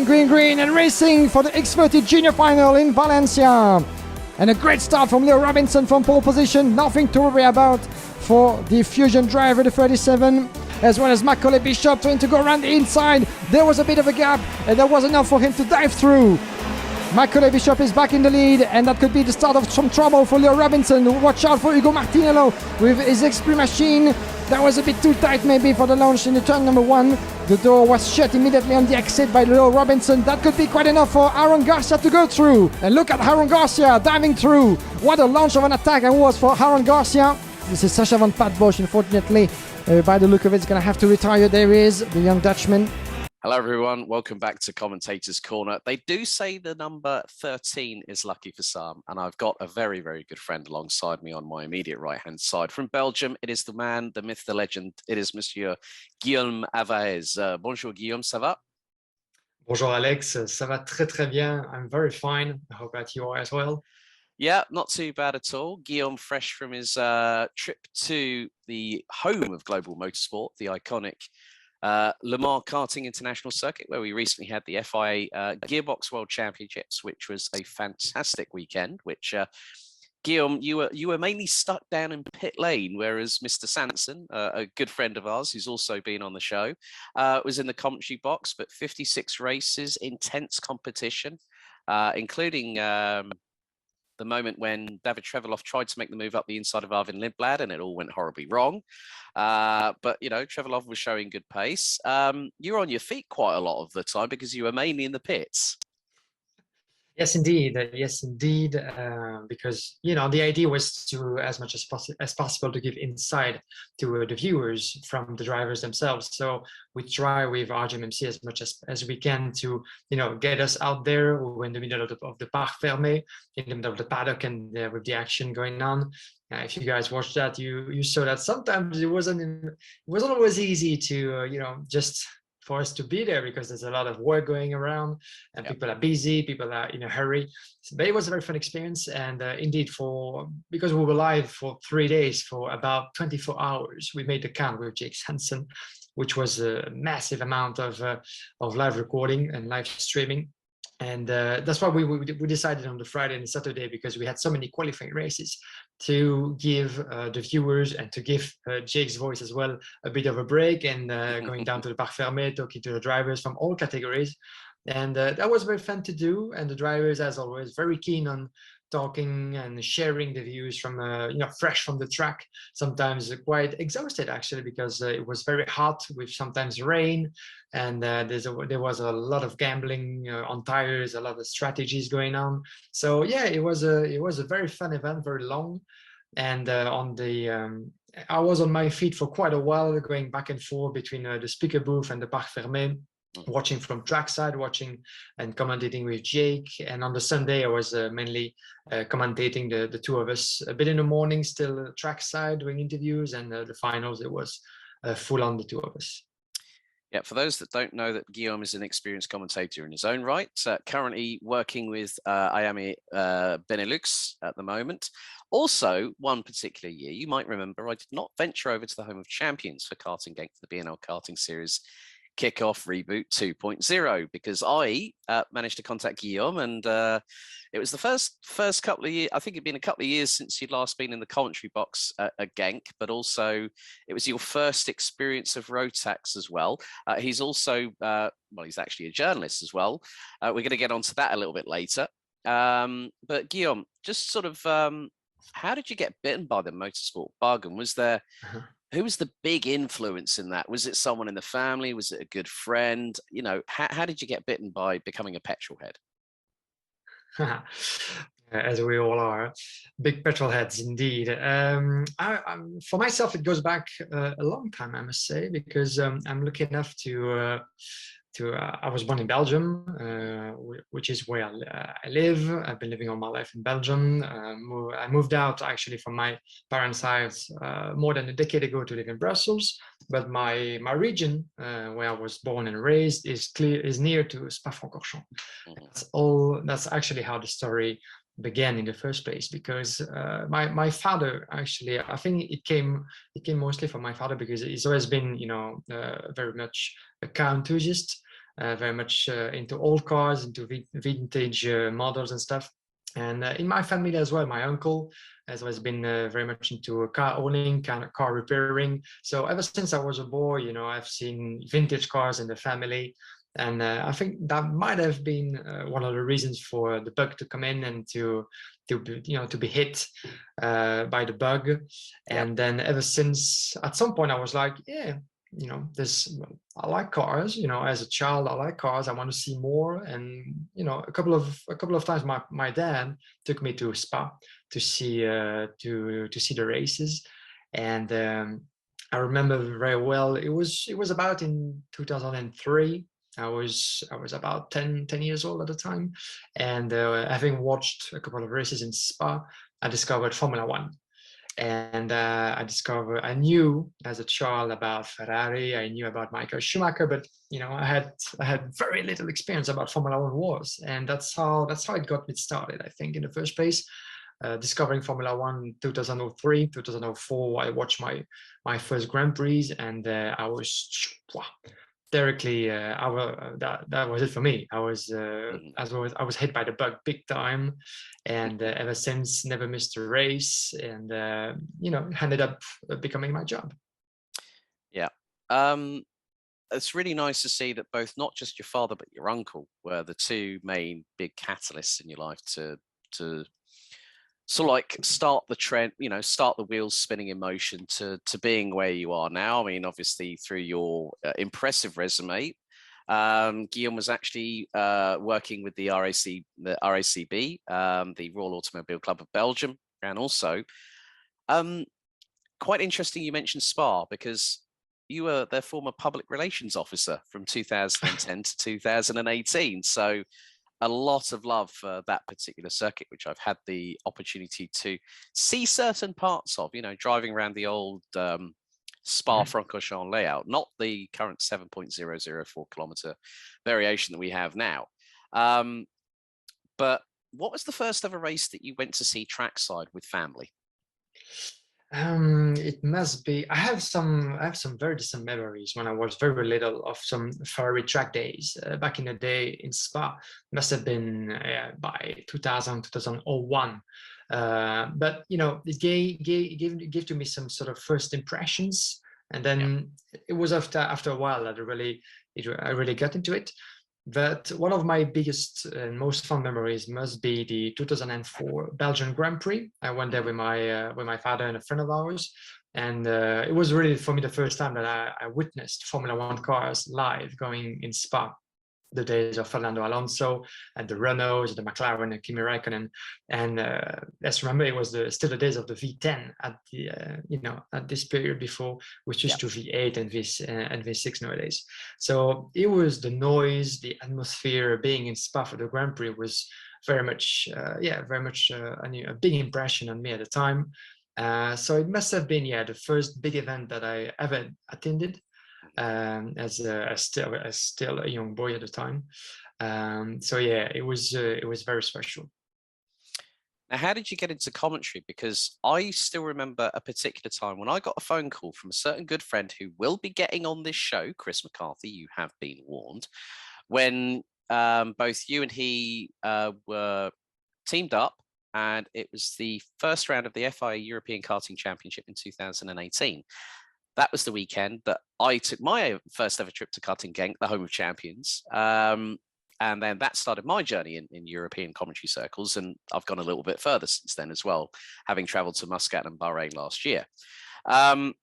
green, and racing for the X30 Junior Final in Valencia. And a great start from Leo Robinson from pole position, nothing to worry about for the Fusion driver, the 37, as well as Macaulay Bishop trying to go around the inside. There was a bit of a gap, and there was enough for him to dive through. Macaulay Bishop is back in the lead, and that could be the start of some trouble for Leo Robinson. Watch out for Hugo Martinello with his XP machine. That was a bit too tight maybe for the launch in the turn number 1. The door was shut immediately on the exit by Leo Robinson. That could be quite enough for Aaron Garcia to go through. And look at Aaron Garcia diving through. What a launch of an attack it was for Aaron Garcia. This is Sacha van Patbosch, unfortunately. By the look of it, he's going to have to retire. There he is, the young Dutchman. Hello, everyone. Welcome back to Commentator's Corner. They do say the number 13 is lucky for some, and I've got a very, very good friend alongside me on my immediate right-hand side. From Belgium, it is the man, the myth, the legend. It is Monsieur Guillaume Alvarez. Bonjour, Guillaume, ça va? Bonjour, Alex. Ça va très, très bien. I'm very fine. I hope that you are as well. Yeah, not too bad at all. Guillaume, fresh from his trip to the home of global motorsport, the iconic Le Mans Karting International Circuit, where we recently had the FIA Gearbox World Championships, which was a fantastic weekend. Which Guillaume, you were mainly stuck down in pit lane, whereas Mr. Sanson, a good friend of ours who's also been on the show, was in the commentary box. But 56 races, intense competition, including the moment when David Trevelov tried to make the move up the inside of Arvin Lindblad, and it all went horribly wrong. But, you know, Trevelov was showing good pace. You were on your feet quite a lot of the time because you were mainly in the pits. Yes, indeed. Yes, indeed. Because, you know, the idea was to, as much as possible, to give insight to the viewers from the drivers themselves. So we try with RGMMC as much as we can to, you know, get us out there. We're in the middle of the Parc Fermé, in the middle of the paddock, and with the action going on. If you guys watched that, you saw that sometimes it wasn't always easy to, you know, just for us to be there, because there's a lot of work going around and people are busy, people are in a hurry. But it was a very fun experience. And indeed, because we were live for 3 days, for about 24 hours, we made the count with Jake Hansen, which was a massive amount of live recording and live streaming. And that's why we decided on the Friday and the Saturday, because we had so many qualifying races, to give the viewers and to give Jake's voice as well a bit of a break, and going down to the Parc Fermé, talking to the drivers from all categories. And that was very fun to do. And the drivers, as always, very keen on talking and sharing the views from, you know, fresh from the track, sometimes quite exhausted actually, because it was very hot with sometimes rain, and there was a lot of gambling on tires, a lot of strategies going on. So yeah, it was a very fun event, very long. And I was on my feet for quite a while, going back and forth between the speaker booth and the Parc Fermé, watching from trackside, watching and commentating with Jake. And on the Sunday, I was mainly commentating the two of us, a bit in the morning, still trackside doing interviews, and the finals, it was full on the two of us. Yeah, for those that don't know, that Guillaume is an experienced commentator in his own right, currently working with IAME Benelux at the moment. Also, one particular year, you might remember, I did not venture over to the home of champions for Karting Gang, for the BNL Karting Series Kickoff Reboot 2.0, because I managed to contact Guillaume, and it was the first couple of years. I think it'd been a couple of years since you'd last been in the commentary box at Genk, but also it was your first experience of Rotax as well. He's also, well, he's actually a journalist as well. We're going to get onto that a little bit later. But Guillaume, just sort of, how did you get bitten by the motorsport bug? And was there, who was the big influence in that? Was it someone in the family? Was it a good friend? You know, how did you get bitten by becoming a petrol head? As we all are, big petrol heads indeed. For myself, it goes back a long time, I must say, because I'm lucky enough to I was born in Belgium, which is where I live. I've been living all my life in Belgium. I moved out actually from my parents' house more than a decade ago to live in Brussels. But my region, where I was born and raised, is near to Spa-Francorchamps. That's actually how the story began in the first place, because my father, actually, I think it came mostly from my father, because he's always been, very much a car enthusiast. very much into old cars, into vintage models and stuff. And in my family as well, my uncle has always been very much into car owning, kind of car repairing. So ever since I was a boy, you know, I've seen vintage cars in the family. And I think that might have been one of the reasons for the bug to come in and to be, you know, to be hit by the bug. And then ever since, at some point, I was like, yeah, you know, I like cars. You know, as a child, I like cars. I want to see more. And you know, a couple of times, my dad took me to Spa to see the races, and I remember very well. It was about in 2003. I was about 10 years old at the time, and having watched a couple of races in Spa, I discovered Formula One. And I knew as a child about Ferrari, I knew about Michael Schumacher, but you know, I had very little experience about Formula One wars, and that's how it got me started. I think in the first place, discovering Formula One 2003, 2004, I watched my first Grand Prix, and I was directly that was it for me. I was hit by the bug big time, and ever since never missed a race, and you know, ended up becoming my job. Yeah. It's really nice to see that both not just your father but your uncle were the two main big catalysts in your life to sort of like start the trend, you know, start the wheels spinning in motion to being where you are now. I mean, obviously through your impressive resume, Guillaume was actually working with the RACB, the Royal Automobile Club of Belgium, and also quite interesting you mentioned Spa, because you were their former public relations officer from 2010 to 2018. So a lot of love for that particular circuit, which I've had the opportunity to see certain parts of, you know, driving around the old Spa-Francorchamps layout, not the current 7.004 kilometer variation that we have now. But what was the first ever race that you went to see trackside with family? It must be. I have some very distant memories when I was very little of some Ferrari track days back in the day in Spa. Must have been by 2000, 2001. But you know, it gave to me some sort of first impressions, and then it was after a while that I really got into it. But one of my biggest and most fun memories must be the 2004 Belgian Grand Prix. I went there with my father and a friend of ours, and it was really for me the first time that I witnessed Formula One cars live going in Spa. The days of Fernando Alonso and the Renaults, the McLaren and Kimi Räikkönen, and let's remember it was still the days of the V10 at the at this period before we switched to V8 and V6 nowadays. So it was the noise, the atmosphere. Being in Spa for the Grand Prix was very much a big impression on me at the time. So it must have been the first big event that I ever attended. As still a young boy at the time. So yeah, it was very special. Now, how did you get into commentary? Because I still remember a particular time when I got a phone call from a certain good friend who will be getting on this show, Chris McCarthy, you have been warned, when both you and he were teamed up, and it was the first round of the FIA European Karting Championship in 2018. That was the weekend that I took my first ever trip to Karting Genk, the home of champions. And then that started my journey in European commentary circles. And I've gone a little bit further since then as well, having traveled to Muscat and Bahrain last year. How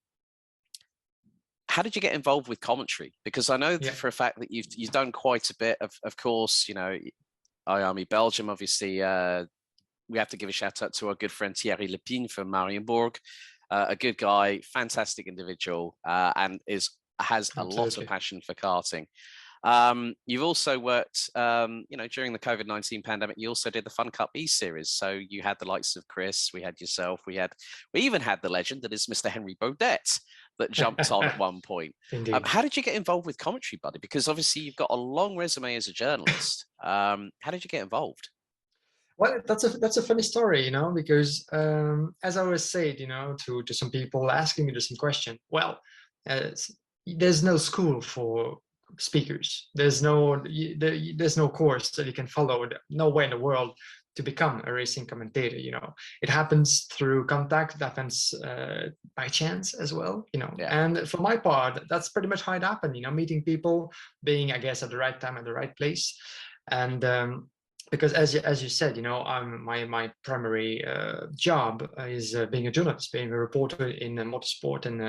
did you get involved with commentary? Because I know for a fact that you've done quite a bit of course, you know, IAME Belgium, obviously, we have to give a shout out to our good friend Thierry Lepine from Marienburg. A good guy, fantastic individual, and has a lot of passion for karting. You've also worked, during the COVID-19 pandemic, you also did the Fun Cup E-Series. So you had the likes of Chris, we had yourself, we even had the legend that is Mr. Henry Baudet that jumped on at one point. How did you get involved with commentary, buddy? Because obviously you've got a long resume as a journalist. How did you get involved? Well, that's a funny story, you know, because as I always said, you know, to some people asking me the same question. Well, there's no school for speakers. There's no course that you can follow. No way in the world to become a racing commentator. It happens through contact. It happens by chance as well. Yeah. And for my part, that's pretty much how it happened. Meeting people, being, I guess, at the right time at the right place, and because as you said, my primary job is being a journalist, being a reporter in motorsport and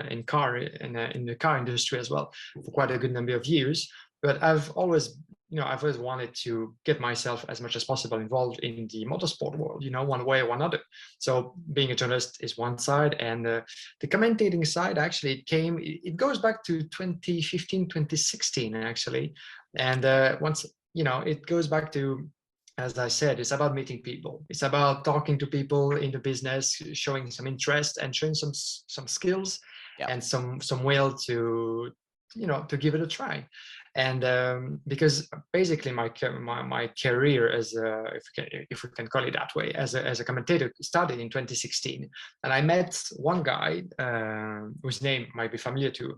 in the car industry as well for quite a good number of years. But I've always wanted to get myself as much as possible involved in the motorsport world, one way or another. So being a journalist is one side, and the commentating side actually it goes back to 2015, 2016 actually, and once it goes back to, as I said, it's about meeting people. It's about talking to people in the business, showing some interest and showing some skills and some will to give it a try. And because basically my career as if we can call it that way, as a commentator started in 2016, and I met one guy whose name might be familiar to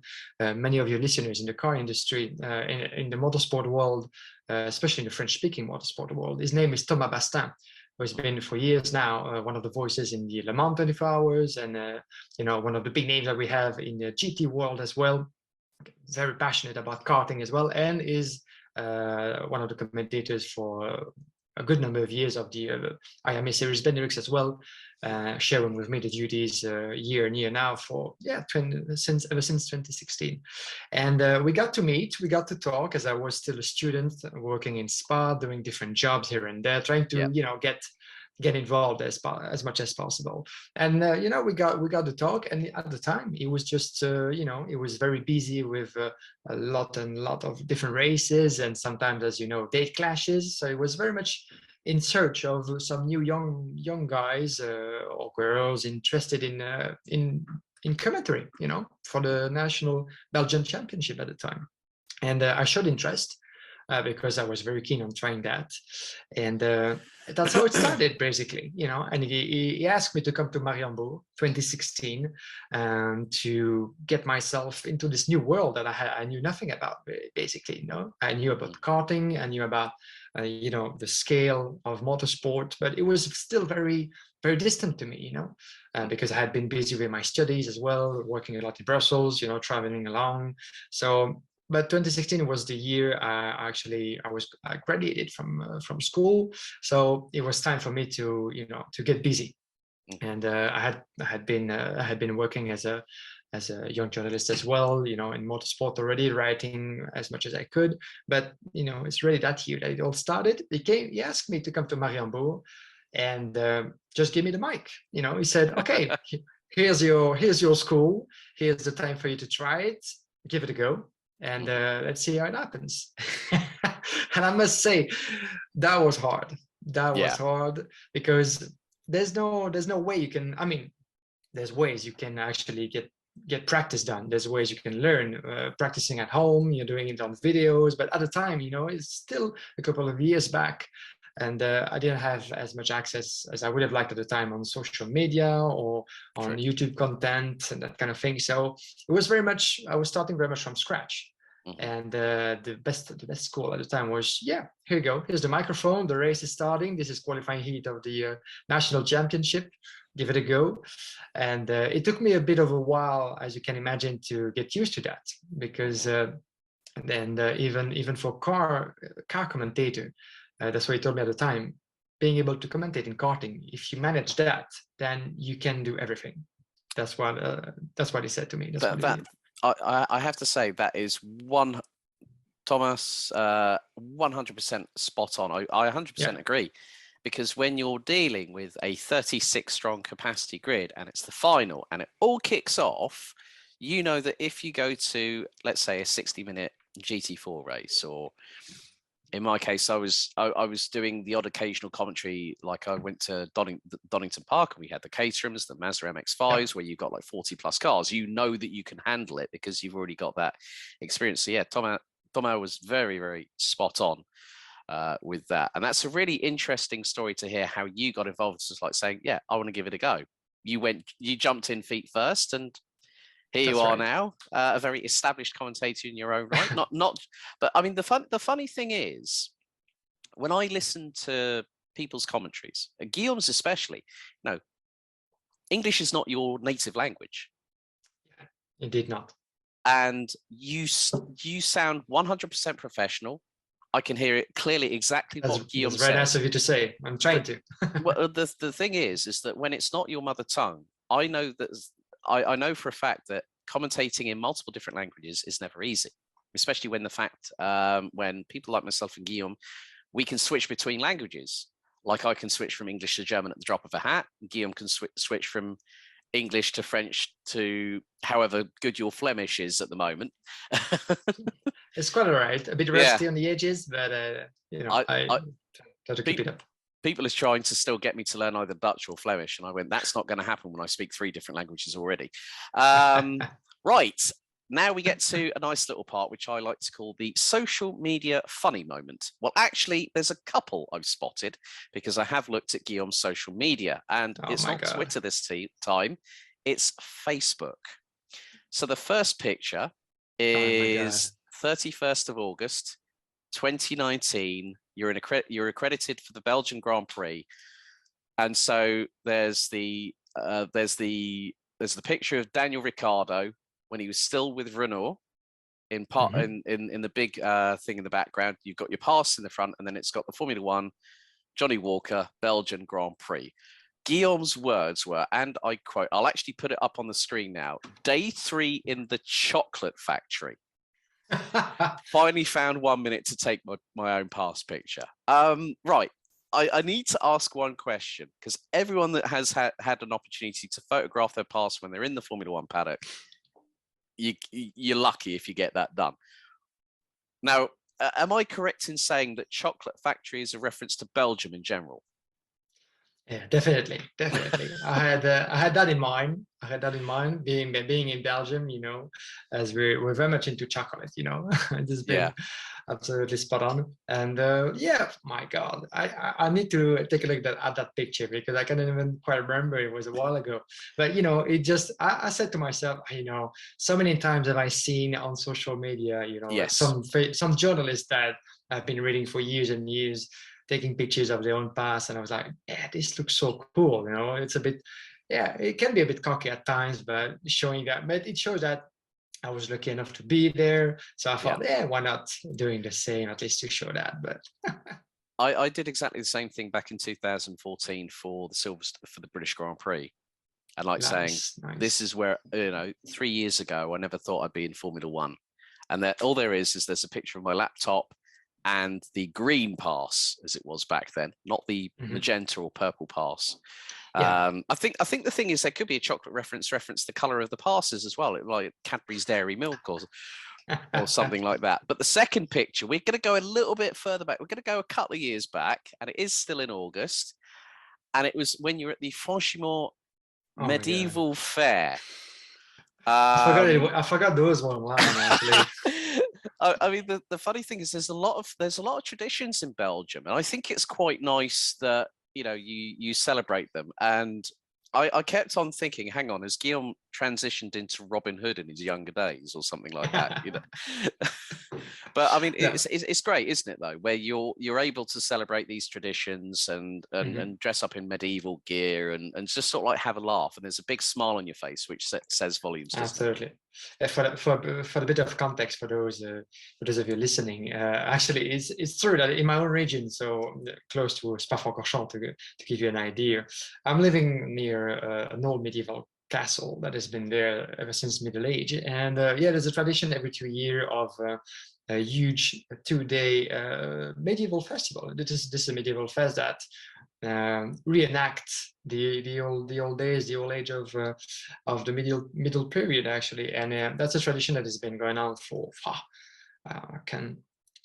many of your listeners in the car industry, in the motorsport world, especially in the French-speaking motorsport world. His name is Thomas Bastin, who has been for years now one of the voices in the Le Mans 24 Hours, and one of the big names that we have in the GT world as well. Very passionate about karting as well, and is one of the commentators for a good number of years of the IMA Series Benelux as well, sharing with me the duties year and year now for ever since 2016. And we got to meet, we got to talk, as I was still a student working in Spa, doing different jobs here and there, trying to get involved as much as possible. And we got to talk, and at the time he was just he was very busy with a lot of different races, and sometimes, as date clashes. So he was very much in search of some new young guys or girls interested in commentary, for the national Belgian championship at the time. And I showed interest because I was very keen on trying that. And that's how it started, basically, and he asked me to come to Mariembourg 2016 to get myself into this new world that I knew nothing about, basically. I knew about karting, I knew about the scale of motorsport, but it was still very, very distant to me, because I had been busy with my studies as well, working a lot in Brussels, traveling along. But 2016 was the year I graduated from school, so it was time for me to get busy. And I had been working as a young journalist as well, in motorsport already, writing as much as I could. But it's really that year that it all started. He asked me to come to Mariembourg and just give me the mic. He said, "Okay, here's your school. Here's the time for you to try it. Give it a go. And let's see how it happens." And I must say, that was hard. That was hard, because there's no way you can. I mean, there's ways you can actually get practice done. There's ways you can learn practicing at home. You're doing it on videos, but at the time, it's still a couple of years back. And I didn't have as much access as I would have liked at the time on social media or on YouTube content and that kind of thing. So it was I was starting very much from scratch. And the best school at the time was, here you go. Here's the microphone. The race is starting. This is qualifying heat of the national championship. Give it a go. And it took me a bit of a while, as you can imagine, to get used to that, because even for car commentator, that's what he told me at the time, being able to commentate in karting, if you manage that, then you can do everything. That's what he said to me. I have to say that is Thomas 100% spot on. I 100% agree, because when you're dealing with a 36 strong capacity grid and it's the final and it all kicks off, that if you go to, let's say, a 60-minute GT4 race, or in my case, I was doing the odd occasional commentary. Like I went to Donington Park, and we had the Caterhams, the Mazda MX-5s, where you've got like 40 plus cars. That you can handle it because you've already got that experience. So Thomas was very, very spot on with that. And that's a really interesting story to hear how you got involved. It's just like saying, I want to give it a go. You jumped in feet first, and here That's you are right. now, a very established commentator in your own right. But I mean, the funny thing is, when I listen to people's commentaries, Guillaume's especially, English is not your native language. Indeed not. And you sound 100% professional. I can hear it clearly exactly what Guillaume says. That's very nice of you to say. I'm trying to. Well, the thing is that when it's not your mother tongue, I know that I know for a fact that commentating in multiple different languages is never easy, especially when people like myself and Guillaume, we can switch between languages. Like I can switch from English to German at the drop of a hat. Guillaume can switch from English to French to however good your Flemish is at the moment. It's quite all right. A bit rusty on the edges, but I try to keep it up. People is trying to still get me to learn either Dutch or Flemish, and I went, that's not going to happen when I speak 3 different languages already. Right. Now we get to a nice little part, which I like to call the social media funny moment. Well, actually, there's a couple I've spotted because I have looked at Guillaume's social media, and it's not Twitter this time, it's Facebook. So the first picture is 31st of August, 2019. You're accredited for the Belgian Grand Prix. And so there's the picture of Daniel Ricciardo when he was still with Renault in the big thing in the background. You've got your pass in the front, and then it's got the Formula One, Johnny Walker, Belgian Grand Prix. Guillaume's words were, and I quote, I'll actually put it up on the screen now, "Day 3 in the chocolate factory. Finally found 1 minute to take my own pass picture." Right. I need to ask one question, because everyone that has had an opportunity to photograph their pass when they're in the Formula One paddock, you're lucky if you get that done. Now, am I correct in saying that chocolate factory is a reference to Belgium in general? Yeah, definitely. I had that in mind. Being in Belgium, as we're very much into chocolate, it has been absolutely spot on. And my God, I need to take a look at that picture, because I can't even quite remember. It was a while ago, but it just, I said to myself, so many times have I seen on social media, some journalists that I've been reading for years and years, taking pictures of their own pass, and I was like, yeah, this looks so cool. It's a bit, it can be a bit cocky at times, but it shows that I was lucky enough to be there. So I thought, why not doing the same, at least to show that. But I did exactly the same thing back in 2014 for the British Grand Prix. And this is where, 3 years ago, I never thought I'd be in Formula One. And all there is there's a picture of my laptop and the green pass, as it was back then, not the magenta or purple pass. I think the thing is, there could be a chocolate reference the color of the passes as well, like Cadbury's Dairy Milk or something like that. But the second picture, we're going to go a little bit further back. We're going to go a couple of years back, and it is still in August, and it was when you're at the Franchement Medieval Fair. I forgot those one actually. I mean, the funny thing is, there's a lot of traditions in Belgium, and I think it's quite nice that you celebrate them. And I kept on thinking, hang on, has Guillaume transitioned into Robin Hood in his younger days or something like that? But I mean, it's great, isn't it, though, where you're able to celebrate these traditions and dress up in medieval gear and just sort of like have a laugh, and there's a big smile on your face, which says volumes. Absolutely. For a bit of context for those of you listening, actually, it's true that in my own region, so close to Spa-Francorchamps, to give you an idea, I'm living near an old medieval castle that has been there ever since Middle Age, and there's a tradition every 2 years of a huge 2-day medieval festival. This is a medieval fest that reenact the old days, the old age of the middle period, actually, and that's a tradition that has been going on for I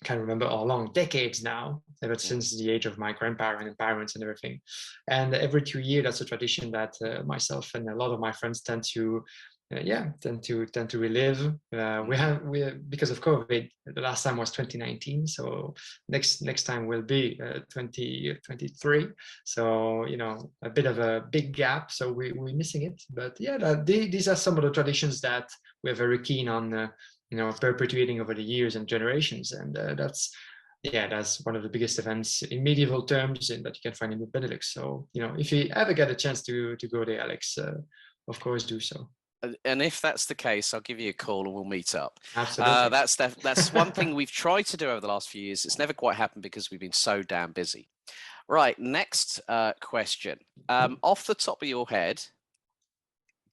can't remember how long, decades now, ever since the age of my grandparents and parents and everything. And every 2 years, that's a tradition that myself and a lot of my friends tend to tend to relive. We because of COVID, the last time was 2019, so next time will be 2023. So a bit of a big gap. So we're missing it. But yeah, these are some of the traditions that we're very keen on, perpetuating over the years and generations, and that's one of the biggest events in medieval terms and that you can find in the Benelux. So if you ever get a chance to go there, Alex, of course do so. And if that's the case, I'll give you a call and we'll meet up. Absolutely. That's one thing we've tried to do over the last few years. It's never quite happened because we've been so damn busy. Right, next question. Off the top of your head,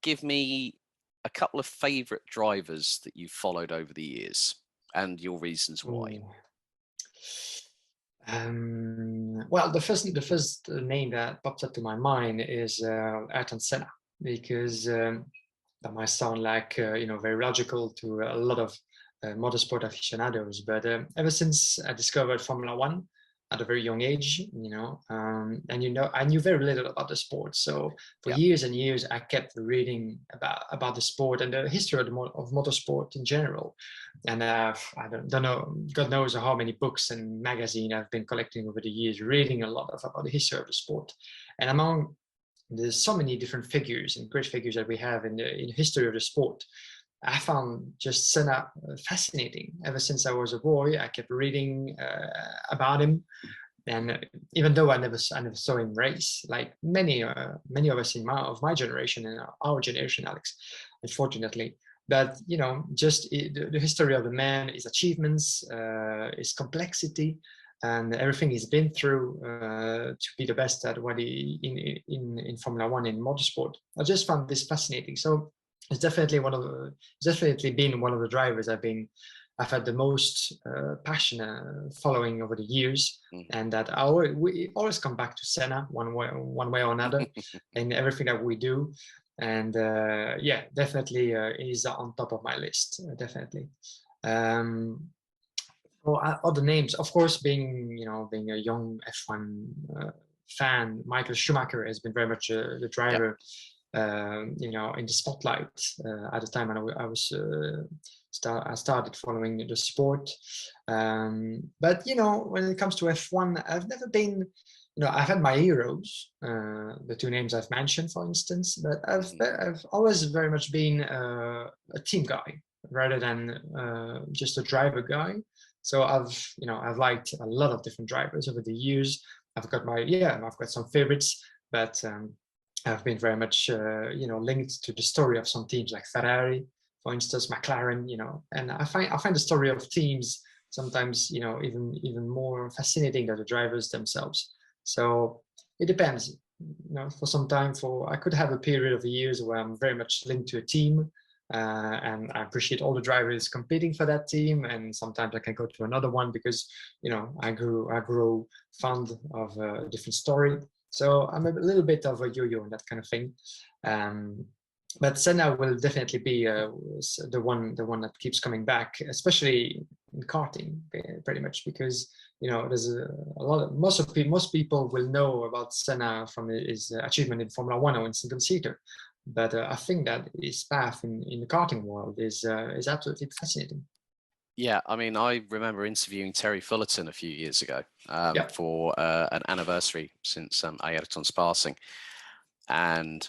give me a couple of favorite drivers that you've followed over the years and your reasons why. Well, the first name that pops up to my mind is Ayrton Senna, because that might sound like very logical to a lot of motorsport aficionados, but ever since I discovered Formula One at a very young age, and I knew very little about the sport. So for years and years, I kept reading about the sport and the history of motorsport in general. And I don't know, God knows how many books and magazines I've been collecting over the years, reading a lot about the history of the sport. And among there's so many different figures and great figures that we have in the history of the sport, I found just Senna fascinating. Ever since I was a boy, I kept reading about him, and even though I never saw him race, like many of us in my generation and our generation, Alex, unfortunately. But just the history of the man, his achievements, his complexity, and everything he's been through to be the best at what he in Formula One in motorsport. I just found this fascinating. So it's definitely been one of the drivers I've had the most passion following over the years, and that we always come back to Senna one way or another in everything that we do. And definitely is on top of my list, definitely. Other names, of course, being a young F1 fan, Michael Schumacher has been very much the driver, in the spotlight at the time when I started following the sport. But when it comes to F1, I've never been. I've had my heroes, the two names I've mentioned, for instance, but I've always very much been a team guy rather than just a driver guy. So I've liked a lot of different drivers over the years. I've got some favorites, but I've been very much linked to the story of some teams like Ferrari, for instance, McLaren. And I find the story of teams sometimes even more fascinating than the drivers themselves. So it depends. For some time, I could have a period of years where I'm very much linked to a team. And I appreciate all the drivers competing for that team, and sometimes I can go to another one because I grew fond of a different story. So I'm a little bit of a yo-yo and that kind of thing. But Senna will definitely be the one that keeps coming back, especially in karting, pretty much, because there's a lot of most people will know about Senna from his achievement in Formula One or in single seater. But I think that his path in the karting world is absolutely fascinating. Yeah, I mean, I remember interviewing Terry Fullerton a few years ago for an anniversary since Ayrton's passing. And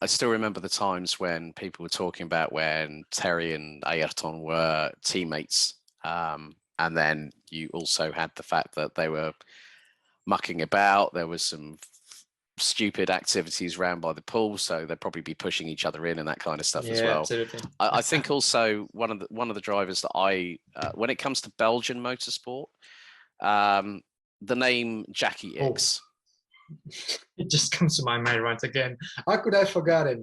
I still remember the times when people were talking about when Terry and Ayrton were teammates. And then you also had the fact that they were mucking about. There was some stupid activities around by the pool, so they'd probably be pushing each other in and that kind of stuff as well. Absolutely. I think also one of the drivers that when it comes to Belgian motorsport, the name Jackie X. It just comes to my mind once again. How could I forget it?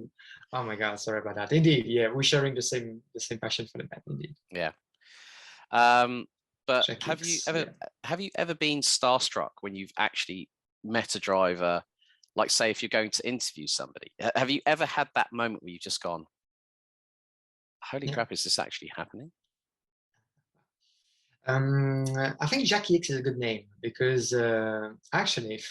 Oh my God, sorry about that. Indeed, yeah, we're sharing the same passion for the man. Indeed. Yeah. But Jackie have you ever been starstruck when you've actually met a driver? Like, say, if you're going to interview somebody, have you ever had that moment where you've just gone, holy crap, is this actually happening? I think Jackie X is a good name because actually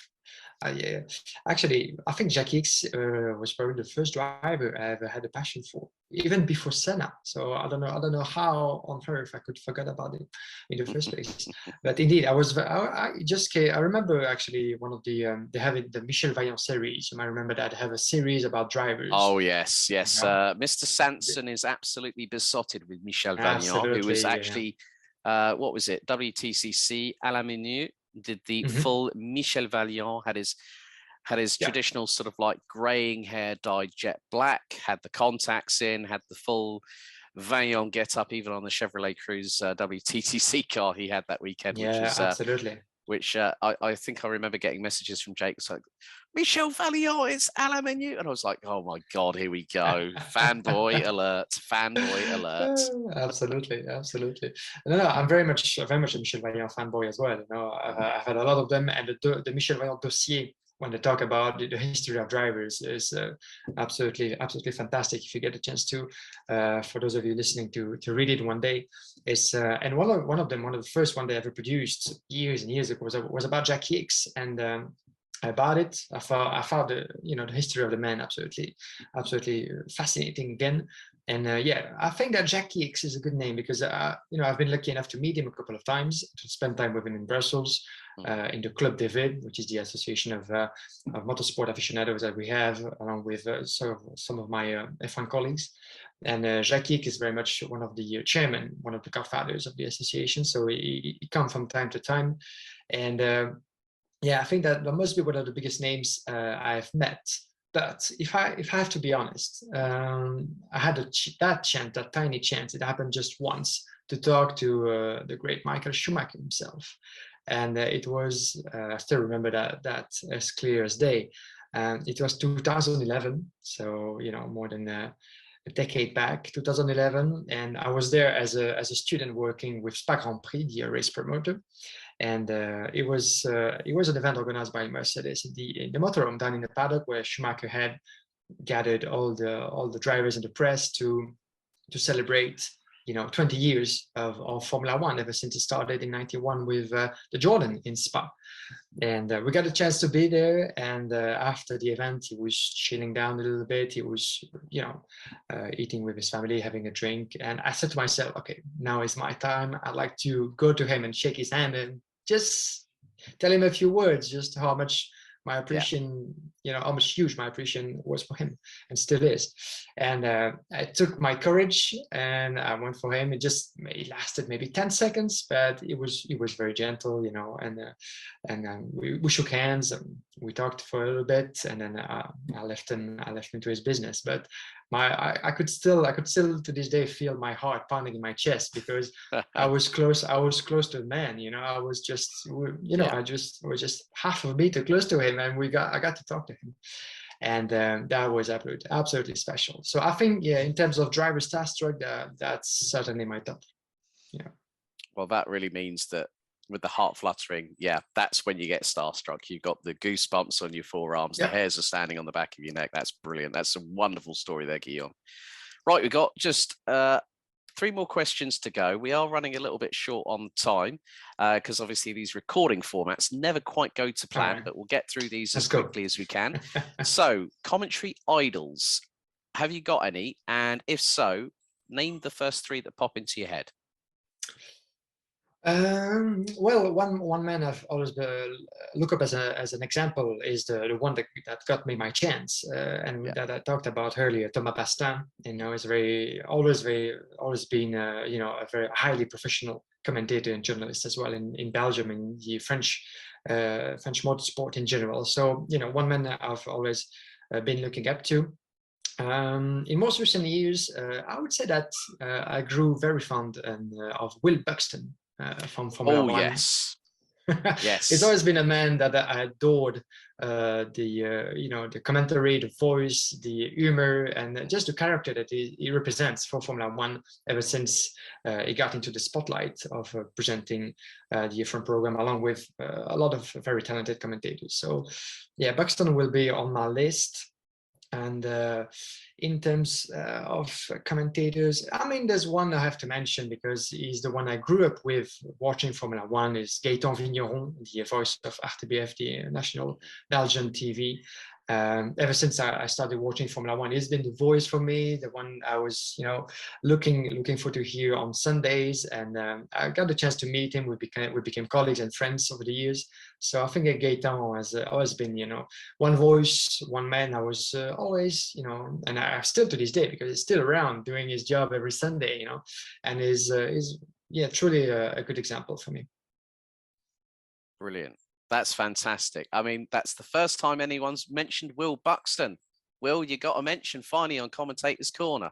Yeah. Actually, I think Jackie X was probably the first driver I ever had a passion for, even before Senna. So I don't know how on earth I could forget about it in the first place. But indeed, I remember actually one of the they have it, the Michel Vaillant series. You might remember that they have a series about drivers. Oh yes. Mr. Sanson is absolutely besotted with Michel Vaillant, who was actually what was it? WTCC à la minute did the full Michel Vaillant, had his traditional sort of like graying hair dyed jet black, had the contacts in, had the full Vaillant get up, even on the Chevrolet Cruze WTCC car he had that weekend, which was absolutely. Which I think I remember getting messages from Jake. It's like, Michel Vaillant, it's à la minute. And I was like, oh my God, here we go. Fanboy alert, fanboy alert. Absolutely. No, I'm very much a Michel Vaillant fanboy as well. You know, I've had a lot of them, and the Michel Vaillant dossier, when they talk about the history of drivers, is absolutely fantastic. If you get a chance to, for those of you listening, to read it one day, it's and one of the first one they ever produced years and years ago was about Jackie X, and about it, I found the history of the man absolutely fascinating again. And I think that Jackie X is a good name because I've been lucky enough to meet him a couple of times, to spend time with him in Brussels, in the Club David, which is the association of motorsport aficionados that we have, along with some of my F1 colleagues. And Jackie X is very much one of the chairman, one of the godfathers of the association. So he comes from time to time, and I think that must be one of the biggest names I've met. But if I have to be honest, I had that tiny chance. It happened just once to talk to the great Michael Schumacher himself, and it was I still remember that as clear as day. It was 2011, so more than a decade back, 2011, and I was there as a student working with Spa Grand Prix, the race promoter. And it was an event organized by Mercedes in the motorhome down in the paddock, where Schumacher had gathered all the drivers and the press to celebrate 20 years of Formula One, ever since it started in 91 with the Jordan in Spa. And we got a chance to be there, and after the event he was chilling down a little bit. He was eating with his family, having a drink, and I said to myself, okay, now is my time. I'd like to go to him and shake his hand and just tell him a few words, just how much my appreciation, how much huge my appreciation was for him, and still is. And I took my courage and I went for him. It lasted maybe 10 seconds, but it was very gentle, and we shook hands and we talked for a little bit, and then I left him to his business. But I could still to this day feel my heart pounding in my chest, because I was close to the man. I was just I was just half a meter close to him, and I got to talk to him, and that was absolutely special. So I think in terms of driver starstruck, that's certainly my top. Well, that really means that with the heart fluttering, that's when you get starstruck. You've got the goosebumps on your forearms, the hairs are standing on the back of your neck. That's brilliant. That's a wonderful story there, Guillaume. Right, we've got just 3 more questions to go. We are running a little bit short on time because obviously these recording formats never quite go to plan, but we'll get through these as quickly as we can. So, commentary idols, have you got any? And if so, name the first 3 that pop into your head. Well, one man I've always look up as an example is the one that got me my chance, that I talked about earlier, Thomas Pastin. Is always been a very highly professional commentator and journalist as well in Belgium, in the French motorsport in general. So one man that I've always been looking up to. In most recent years, I would say that I grew very fond of Will Buxton. From Formula One. Yes. He's always been a man that I adored. The commentary, the voice, the humor, and just the character that he represents for Formula One ever since he got into the spotlight of presenting the F1 program, along with a lot of very talented commentators. So, Buxton will be on my list. And in terms of commentators, I mean, there's one I have to mention because he's the one I grew up with watching Formula One, is Gaëtan Vigneron, the voice of RTBF, the national Belgian TV. Ever since I started watching Formula One, he's been the voice for me, the one I was, looking for to hear on Sundays. And I got the chance to meet him. We became colleagues and friends over the years. So I think Gaëtan has always been, one voice, one man. I was always, and I still to this day, because he's still around doing his job every Sunday, and is truly a good example for me. Brilliant. That's fantastic. I mean, that's the first time anyone's mentioned Will Buxton. Will, you got a mention finally on Commentator's Corner.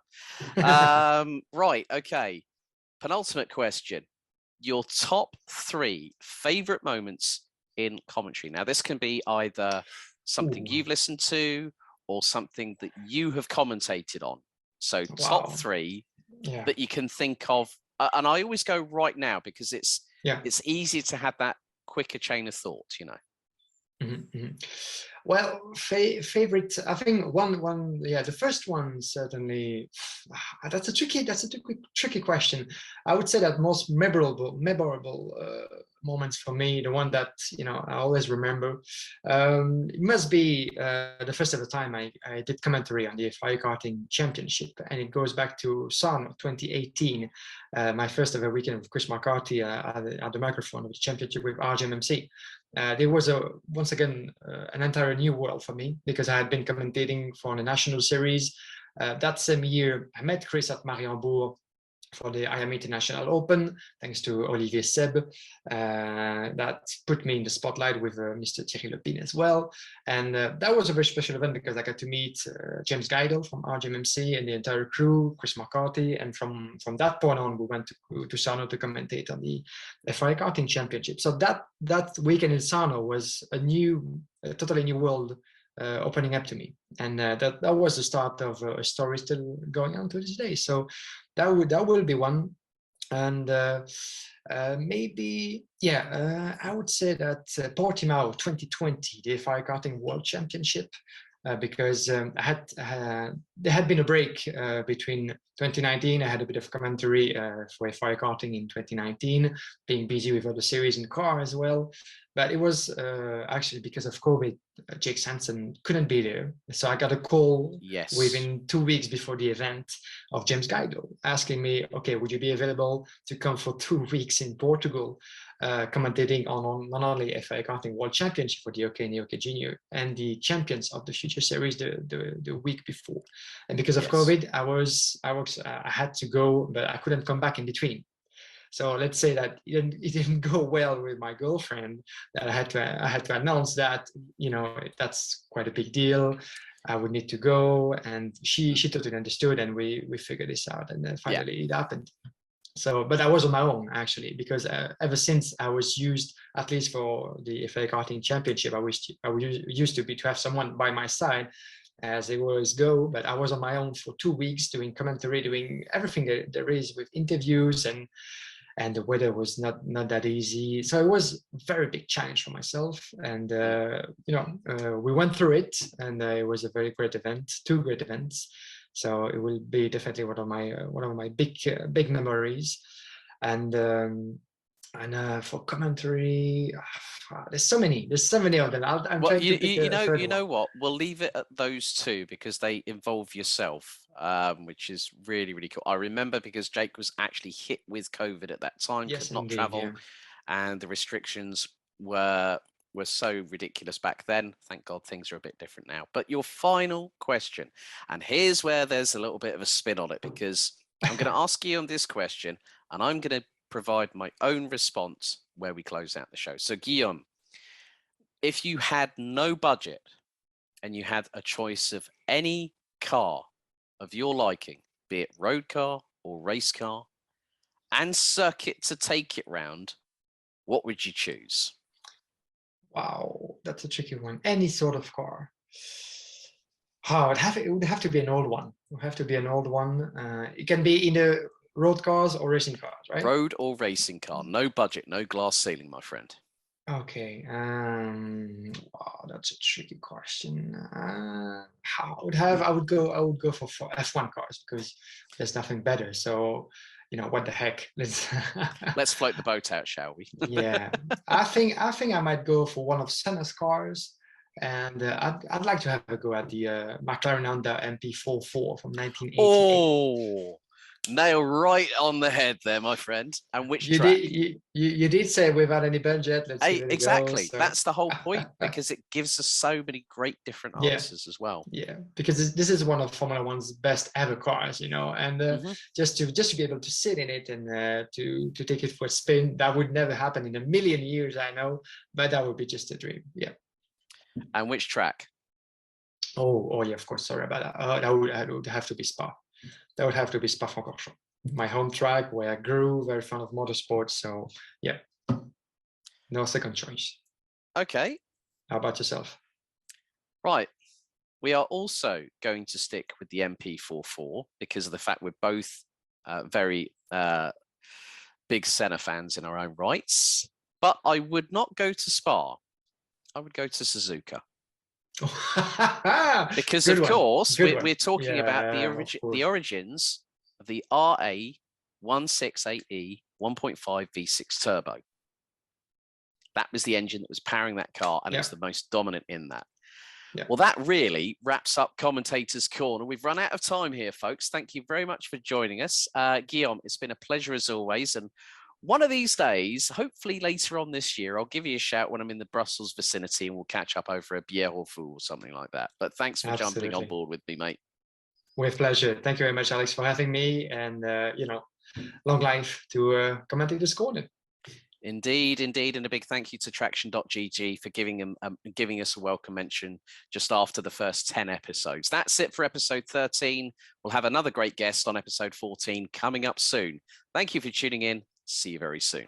Right, okay. Penultimate question. Your top 3 favorite moments in commentary. Now, this can be either something you've listened to or something that you have commentated on. So top 3 that you can think of. And I always go right now because it's easier to have that quicker chain of thought, Well, favorite, I think one, the first one certainly. That's a tricky question. I would say that most memorable moments for me, the one that I always remember, it must be the first ever time I did commentary on the FIA Karting Championship, and it goes back to Sarno 2018. My first ever weekend with Chris McCarthy at the microphone of the championship with RGMMC. There was once again an entire new world for me, because I had been commentating for the national series. That same year, I met Chris at Mariembourg for the IAM International Open, thanks to Olivier Seb. That put me in the spotlight with Mr. Thierry Lepine as well. And that was a very special event because I got to meet James Geidel from RGMMC and the entire crew, Chris McCarthy. And from that point on, we went to Sarno to commentate on the FIA Karting Championship. So that weekend in Sarno was a totally new world opening up to me, and that was the start of a story still going on to this day. So that will be one. And maybe I would say that Portimao 2020, the FIA Karting World Championship, because there had been a break between 2019. I had a bit of commentary for FIA Karting in 2019, being busy with other series in car as well. But it was actually because of COVID, Jake Sanson couldn't be there. So I got a call within 2 weeks before the event of James Geidel asking me, okay, would you be available to come for 2 weeks in Portugal, commentating on not only FIA Karting World Championship for the OK and the OK Junior and the champions of the Future Series the week before. And because of COVID, I had to go, but I couldn't come back in between. So let's say that it didn't go well with my girlfriend, that I had to announce that, that's quite a big deal. I would need to go, and she totally understood, and we figured this out, and then finally it happened. So, but I was on my own actually, because ever since I was used, at least for the FIA Karting Championship, I used to have someone by my side, as they always go. But I was on my own for 2 weeks doing commentary, doing everything there is with interviews, and the weather was not that easy. So it was a very big challenge for myself. And, we went through it, and it was a very great event, 2 great events. So it will be definitely one of my big memories. And for commentary, there's so many of them. I'm trying to pick you know what? We'll leave it at those 2 because they involve yourself, which is really, really cool. I remember because Jake was actually hit with COVID at that time, could not travel, and the restrictions were so ridiculous back then. Thank God things are a bit different now. But your final question, and here's where there's a little bit of a spin on it, because I'm going to ask you on this question, and I'm going to provide my own response where we close out the show. So Guillaume, if you had no budget and you had a choice of any car of your liking, be it road car or race car, and circuit to take it round, what would you choose? Wow, that's a tricky one. Any sort of car. It would have to be an old one. It would have to be an old one. It can be in the road cars or racing cars, right? Road or racing car. No budget, no glass ceiling, my friend. Okay. Wow, that's a tricky question. I would go for F1 cars because there's nothing better. So, what the heck? Let's float the boat out, shall we? Yeah, I think I might go for one of Senna's cars, and I'd like to have a go at the McLaren Honda MP44 from 1988. Oh, nail right on the head there, my friend. And which track? You did say without any budget. Let's give it a exactly. go, so. That's the whole point, because it gives us so many great different answers as well. Yeah, because this is one of Formula One's best ever cars, and just to be able to sit in it and to take it for a spin, that would never happen in a million years, I know, but that would be just a dream. Yeah. And which track? Oh yeah, of course. Sorry about that. That would have to be Spa. That would have to be Spa-Francorchamps, my home track where I grew, very fond of motorsports. So yeah, no second choice. Okay. How about yourself? Right. We are also going to stick with the MP44 because of the fact we're both very big Senna fans in our own rights. But I would not go to Spa. I would go to Suzuka. Because of course we're talking about the origins of the RA168E 1.5 V6 turbo. That was the engine that was powering that car, and it was the most dominant in that. Well, that really wraps up Commentator's Corner. We've run out of time here, folks. Thank you very much for joining us. Guillaume, it's been a pleasure as always, and one of these days, hopefully later on this year, I'll give you a shout when I'm in the Brussels vicinity and we'll catch up over a bière au fou or something like that. But thanks for jumping on board with me, mate. With pleasure. Thank you very much, Alex, for having me. And, long life to Commentator's Corner. Indeed, indeed. And a big thank you to Traction.gg for giving us a welcome mention just after the first 10 episodes. That's it for episode 13. We'll have another great guest on episode 14 coming up soon. Thank you for tuning in. See you very soon.